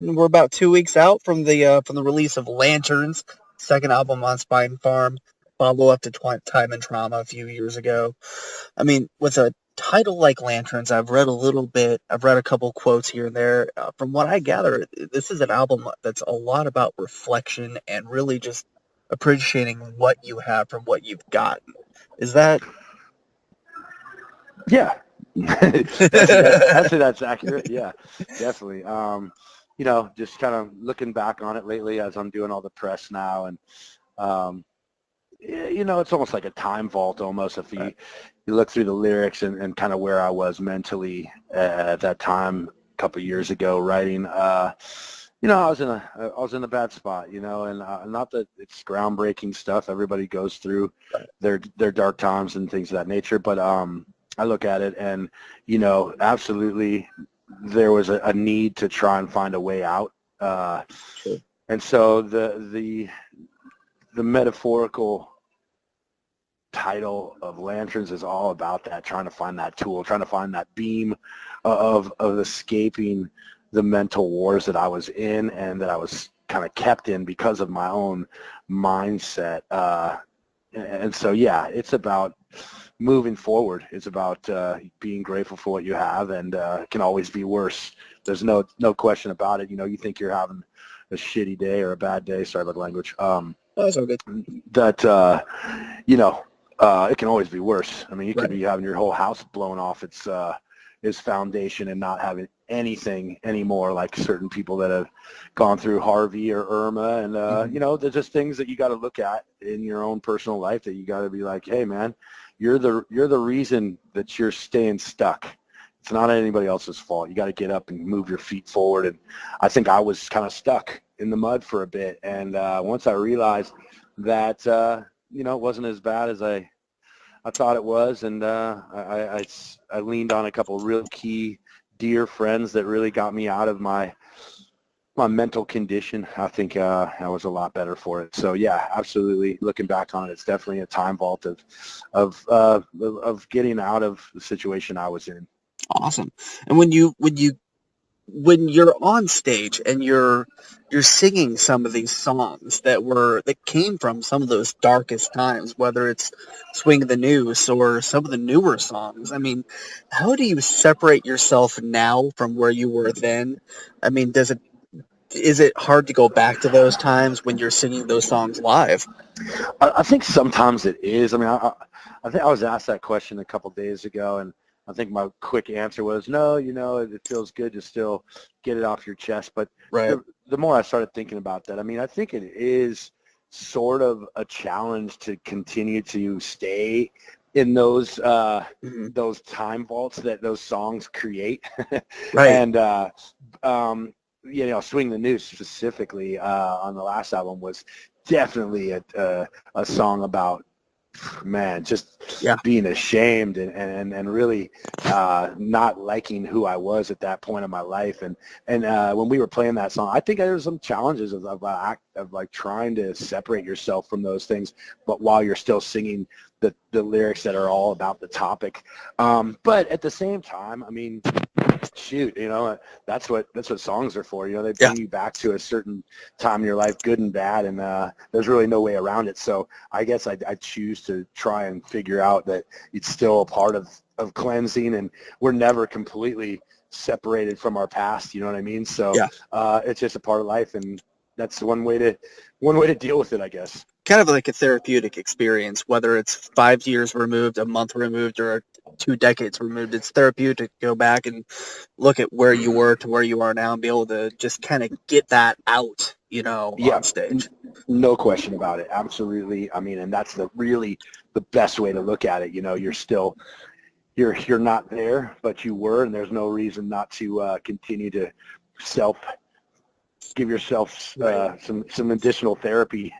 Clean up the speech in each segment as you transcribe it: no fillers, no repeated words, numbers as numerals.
We're about 2 weeks out from the release of Lanterns, second album on Spine Farm, follow up to Time and Trauma a few years ago. I mean, with a title like Lanterns, I've read a little bit. I've read a couple quotes here and there. From what I gather, this is an album that's a lot about reflection and really just appreciating what you have from what you've gotten. Is that? Yeah, that's accurate. Yeah, definitely. Just kind of looking back on it lately as I'm doing all the press now, and um, it's almost like a time vault almost if you look through the lyrics and kind of where I was mentally at that time a couple of years ago writing. I was in a bad spot, and not that it's groundbreaking stuff. Everybody goes through their dark times and things of that nature, but I look at it and, absolutely there was a need to try and find a way out. Sure. And so the metaphorical title of Lanterns is all about that, trying to find that tool, trying to find that beam of escaping the mental wars that I was in and that I was kind of kept in because of my own mindset. And so, yeah, it's about moving forward. It's about being grateful for what you have, and it can always be worse. There's no question about it. You think you're having a shitty day or a bad day. Sorry about the language. Oh, that's all good. That it can always be worse. I mean, you could be having your whole house blown off its foundation and not having anything anymore, like certain people that have gone through Harvey or Irma, and there's just things that you got to look at in your own personal life that you got to be like, hey man, you're the reason that you're staying stuck. It's not anybody else's fault. You got to get up and move your feet forward. And I think I was kind of stuck in the mud for a bit, and once I realized that it wasn't as bad as I thought it was, and I leaned on a couple of real key dear friends that really got me out of my mental condition. I think I was a lot better for it. So yeah, absolutely. Looking back on it, it's definitely a time vault of getting out of the situation I was in. Awesome. And when you're on stage and you're singing some of these songs that came from some of those darkest times, whether it's Swing the Noose or some of the newer songs, I mean, how do you separate yourself now from where you were then? I mean, is it hard to go back to those times when you're singing those songs live? I think sometimes it is. I mean, I think I was asked that question a couple days ago, and I think my quick answer was, no, it feels good to still get it off your chest. But Right. the more I started thinking about that, I mean, I think it is sort of a challenge to continue to stay in Mhm. those time vaults that those songs create. Right. And Swing the Noose specifically on the last album was definitely a song about, man, just Yeah. being ashamed and really not liking who I was at that point in my life. And when we were playing that song, I think there were some challenges of like trying to separate yourself from those things, but while you're still singing the lyrics that are all about the topic. But at the same time, I mean, shoot, that's what songs are for. They Yeah. bring you back to a certain time in your life, good and bad, and there's really no way around it. So I guess I choose to try and figure out that it's still a part of cleansing, and we're never completely separated from our past. You know what I mean? So Yeah. it's just a part of life, and that's one way to deal with it, I guess. Kind of like a therapeutic experience, whether it's 5 years removed, a month removed, or 2 decades removed. It's therapeutic to go back and look at where you were to where you are now and be able to just kind of get that out, Yeah, on stage. no question about it. Absolutely. I mean, and that's the best way to look at it. You're still you're not there, but you were, and there's no reason not to continue to self give yourself Right. some additional therapy.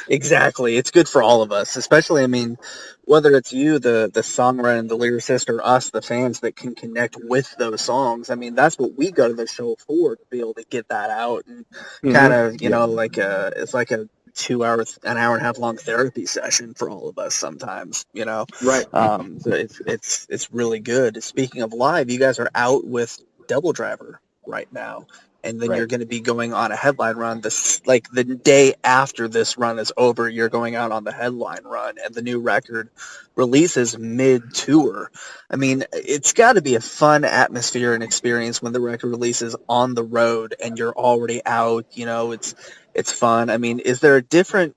Exactly. It's good for all of us, especially, I mean, whether it's you, the songwriter and the lyricist, or us, the fans that can connect with those songs. I mean, that's what we go to the show for, to be able to get that out and kind of, Yeah. it's like a 2 hour, an hour and a half long therapy session for all of us sometimes. Right. So it's really good. Speaking of live, you guys are out with Double Driver right now. and then you're Right. going to be going on a headline run. This like the day after this run is over, you're going out on the headline run, and the new record releases mid-tour. I mean, it's got to be a fun atmosphere and experience when the record releases on the road and you're already out. It's fun. I mean, is there a different,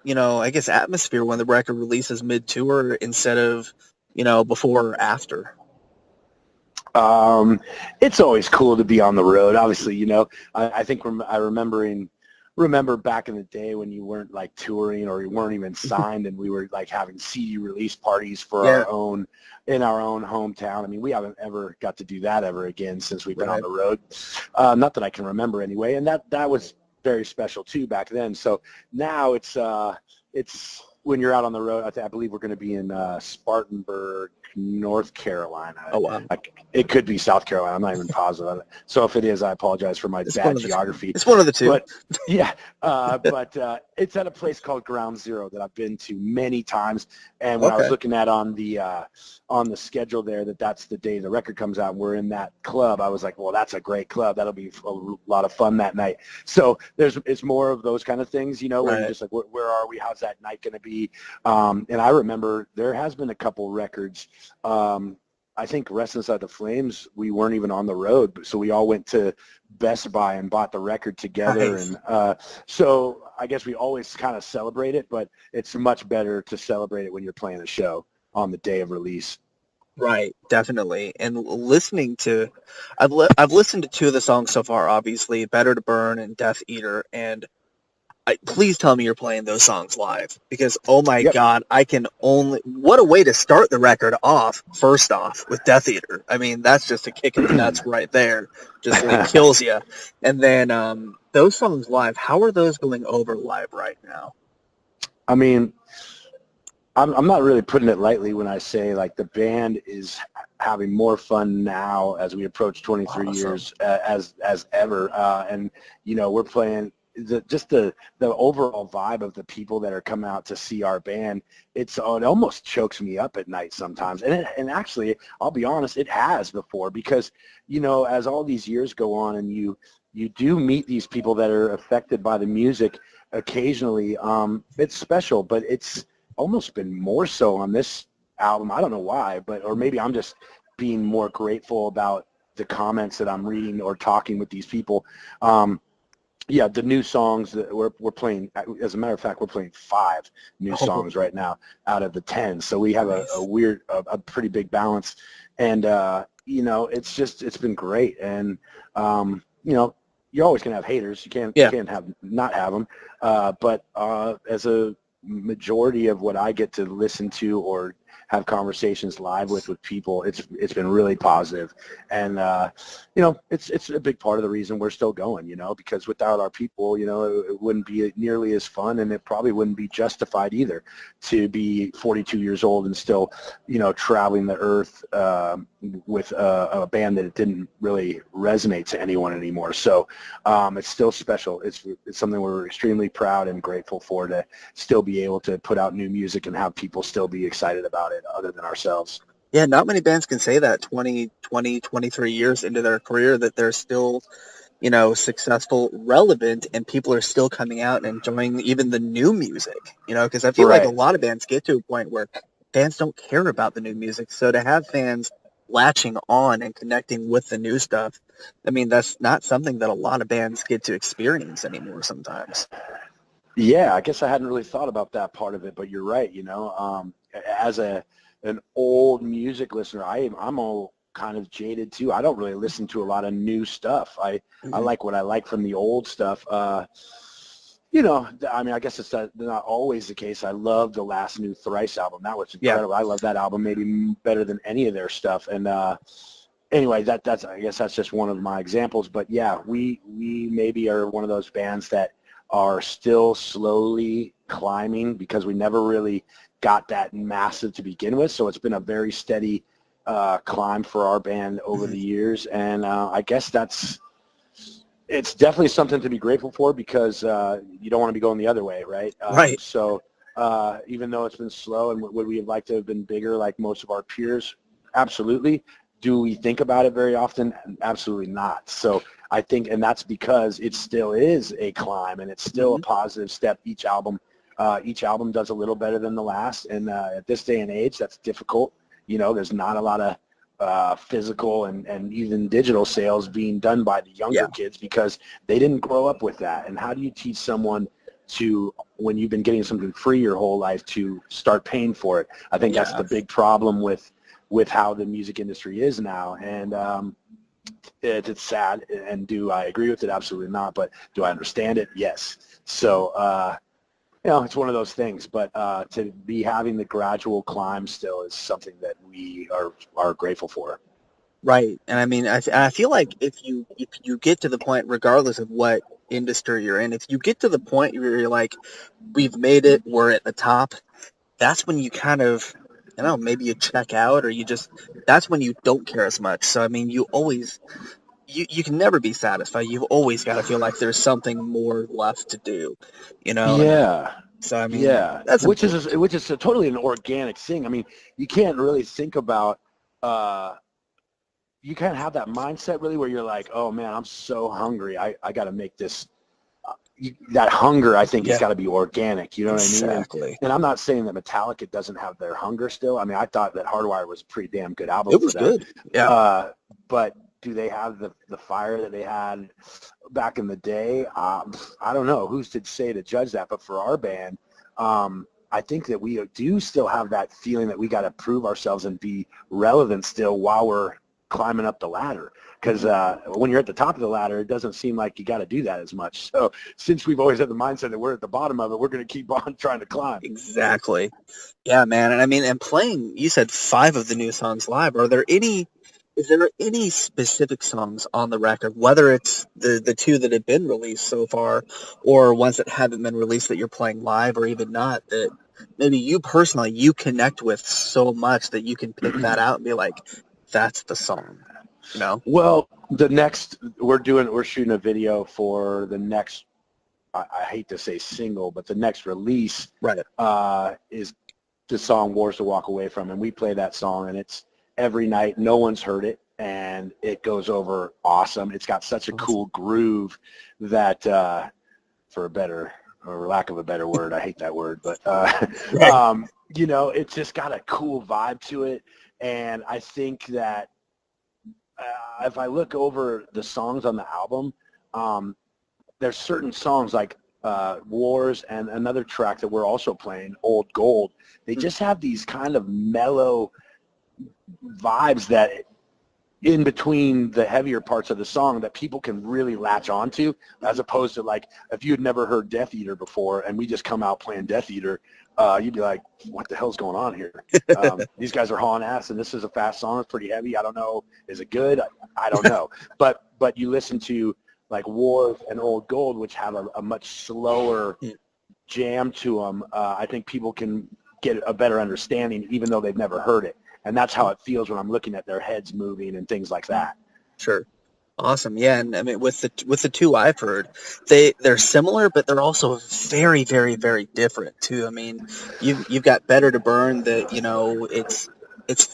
I guess, atmosphere when the record releases mid-tour instead of, before or after? It's always cool to be on the road. Obviously, I think I remember back in the day when you weren't like touring or you weren't even signed, and we were like having CD release parties for Yeah, in our own hometown. I mean, we haven't ever got to do that ever again since we've been on right. the road. Not that I can remember anyway. And that was very special too back then. So now it's when you're out on the road. I believe we're going to be in Spartanburg, North Carolina. Oh, wow. It could be South Carolina. I'm not even positive. So if it is, I apologize for my bad geography. It's one of the two. But yeah, but it's at a place called Ground Zero that I've been to many times. And when I was Okay. looking at on the schedule there that's the day the record comes out and we're in that club, I was like, well, that's a great club. That'll be a lot of fun that night. So it's more of those kind of things, where Right. you're just like, where are we? How's that night going to be? And I remember there has been a couple records. I think Rest Inside the Flames, we weren't even on the road, so we all went to Best Buy and bought the record together. Nice. And so I guess we always kind of celebrate it, but it's much better to celebrate it when you're playing a show on the day of release. Right, definitely. And I've listened to two of the songs so far, obviously, Better to Burn and Death Eater, and please tell me you're playing those songs live, because oh my Yep. God, what a way to start the record off, first off, with Death Eater. I mean, that's just a kick in the nuts right there. Just like kills you. And then those songs live, how are those going over live right now? I mean, I'm not really putting it lightly when I say like the band is having more fun now as we approach 23 Awesome. years as ever, and we're playing the overall vibe of the people that are coming out to see our band. It almost chokes me up at night sometimes, and actually I'll be honest, it has before, because as all these years go on and you do meet these people that are affected by the music occasionally. It's special, but it's almost been more so on this album. I don't know why, or maybe I'm just being more grateful about the comments that I'm reading or talking with these people. Yeah, the new songs that we're playing, as a matter of fact, we're playing 5 new songs right now out of the 10. So we have a pretty big balance. And, it's been great. And, you're always going to have haters. You can't not have them. But as a majority of what I get to listen to or have conversations live with people, it's been really positive. And it's a big part of the reason we're still going, because without our people, it wouldn't be nearly as fun, and it probably wouldn't be justified either to be 42 years old and still traveling the earth with a band that didn't really resonate to anyone anymore. So it's still special. It's something we're extremely proud and grateful for, to still be able to put out new music and have people still be excited about it other than ourselves. Yeah, not many bands can say that 23 years into their career that they're still, successful, relevant, and people are still coming out and enjoying even the new music, because I feel like a Right. lot of bands get to a point where fans don't care about the new music. So to have fans latching on and connecting with the new stuff, I mean, that's not something that a lot of bands get to experience anymore sometimes. Yeah, I guess I hadn't really thought about that part of it, but you're right. As an old music listener, I'm all kind of jaded too. I don't really listen to a lot of new stuff. I like what I like from the old stuff. I mean, I guess it's not always the case. I love the last new Thrice album. That was incredible. I love that album maybe better than any of their stuff. And anyway, that's I guess that's just one of my examples. But yeah, we maybe are one of those bands that are still slowly climbing, because we never really got that massive to begin with. So it's been a very steady climb for our band over the years. And I guess it's definitely something to be grateful for, because you don't want to be going the other way, right? Right. So even though it's been slow, and would we have liked to have been bigger like most of our peers? Absolutely. Do we think about it very often? Absolutely not. So I think, and that's because it still is a climb, and it's still a positive step. Each album does a little better than the last, and at this day and age, that's difficult. You know, there's not a lot of physical and even digital sales being done by the younger kids because they didn't grow up with that. And how do you teach someone to, when you've been getting something free your whole life, to start paying for it? I think that's the big problem with how the music industry is now. And it's sad. And do I agree with it? Absolutely not. But do I understand it? Yes. So, you know, it's one of those things. But to be having the gradual climb still is something that we are grateful for. Right. And I mean, I feel like if you get to the point, regardless of what industry you're in, if you get to the point where you're like, we've made it, we're at the top, that's when you kind of, you know, maybe you check out, or that's when you don't care as much. So, I mean, you can never be satisfied. You've always got to feel like there's something more left to do, you know? Yeah. So, I mean, that's which is totally an organic thing. I mean, you can't really think about, you can't have that mindset really where you're like, oh man, I'm so hungry. I got to make this. That hunger, I think, has got to be organic. You know what I mean? Exactly. And I'm not saying that Metallica doesn't have their hunger still. I mean, I thought that Hardwired was a pretty damn good album. It was for them. good. Yeah. But do they have the fire that they had back in the day? I don't know. Who's to say to judge that? But for our band, I think that we do still have that feeling that we got to prove ourselves and be relevant still while we're climbing up the ladder. Because when you're at the top of the ladder, it doesn't seem like you got to do that as much. So since we've always had the mindset that we're at the bottom of it, we're going to keep on trying to climb. Exactly. Yeah, man. And I mean, and playing, you said 5 of the new songs live. Is there any specific songs on the record, whether it's the 2 that have been released so far or ones that haven't been released that you're playing live or even not, that maybe you personally, you connect with so much that you can pick that out and be like, that's the song, you know? Well, we're shooting a video for the next, I hate to say single, but the next release is the song Wars to Walk Away From. And we play that song, and it's every night. No one's heard it, and it goes over awesome. It's got such a cool groove that, for lack of a better word, I hate that word, but, you know, it's just got a cool vibe to it. And I think that if I look over the songs on the album, there's certain songs like Wars and another track that we're also playing, Old Gold. They just have these kind of mellow vibes that in between the heavier parts of the song that people can really latch onto, as opposed to like if you had never heard Death Eater before and we just come out playing Death Eater, you'd be like, what the hell's going on here? These guys are hauling ass, and this is a fast song. It's pretty heavy. I don't know. Is it good? I don't know. But you listen to like Wars and Old Gold, which have a much slower jam to them. I think people can get a better understanding even though they've never heard it. And that's how it feels when I'm looking at their heads moving and things like that. Sure. Awesome. Yeah, and I mean with the 2 I've heard, they're similar, but they're also very, very, very different too. I mean, you've got Better to Burn that, you know, it's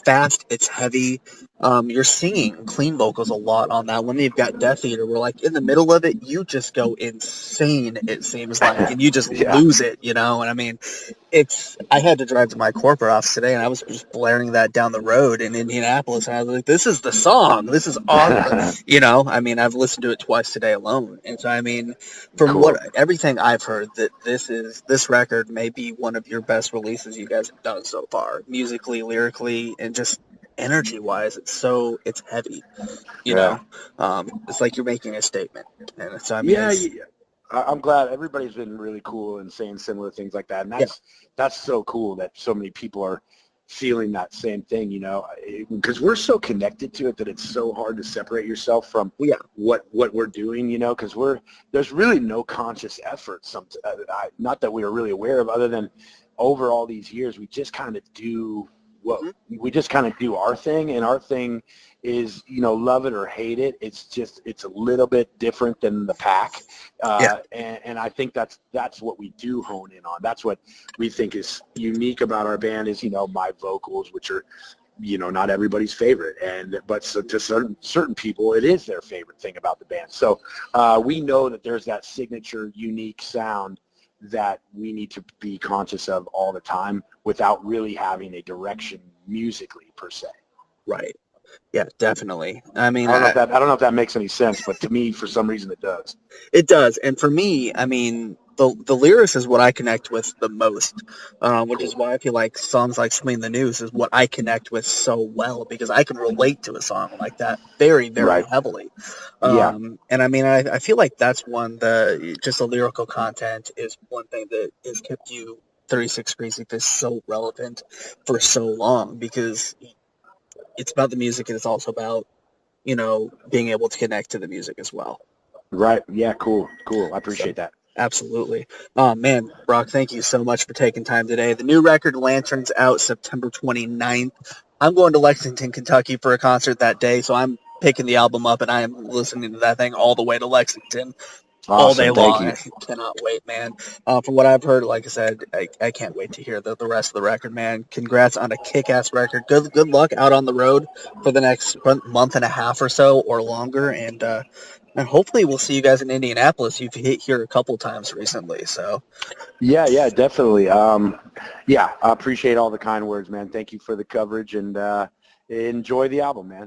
fast, it's heavy. You're singing clean vocals a lot on that one. You've got Death Eater, where like in the middle of it, you just go insane, it seems like, and you just lose it, you know. And I mean, I had to drive to my corporate office today, and I was just blaring that down the road in Indianapolis, and I was like, this is the song. This is awesome. You know, I mean, I've listened to it twice today alone. And so, I mean, from everything I've heard, that this record may be one of your best releases you guys have done so far, musically, lyrically, and just energy-wise. It's heavy, you know. It's like you're making a statement. And so, I mean, I'm glad everybody's been really cool and saying similar things like that. And that's so cool that so many people are feeling that same thing, you know, because we're so connected to it that it's so hard to separate yourself from what we're doing, you know, because there's really no conscious effort. Not that we are really aware of, other than over all these years, we just kind of do we just kind of do our thing, and our thing is, you know, love it or hate it. It's a little bit different than the pack. And I think that's what we do hone in on. That's what we think is unique about our band is, you know, my vocals, which are not everybody's favorite, but so to certain people, it is their favorite thing about the band. So we know that there's that signature, unique sound that we need to be conscious of all the time without really having a direction musically per se. Right. Yeah, definitely. I mean, I don't know if that makes any sense, but to me, for some reason, it does. It does. And for me, I mean, the lyrics is what I connect with the most, which is why I feel like songs like Swing the News is what I connect with so well, because I can relate to a song like that very, very Right. heavily. Yeah. And I mean, I feel like that's just the lyrical content is one thing that has kept you 36 Crazyfists so relevant for so long, because it's about the music and it's also about, being able to connect to the music as well. Right. Yeah. Cool. I appreciate that. Absolutely. Oh, man, Brock, thank you so much for taking time today. The new record, Lanterns, out September 29th. I'm going to Lexington, Kentucky for a concert that day, so I'm picking the album up, and I am listening to that thing all the way to Lexington all day Awesome. Thank long. you. I cannot wait, man. From what I've heard, like I said, I can't wait to hear the rest of the record, man. Congrats on a kick-ass record. Good luck out on the road for the next month and a half or so or longer, and hopefully we'll see you guys in Indianapolis. You've hit here a couple times recently, so. Yeah, definitely. Yeah, I appreciate all the kind words, man. Thank you for the coverage, and enjoy the album, man.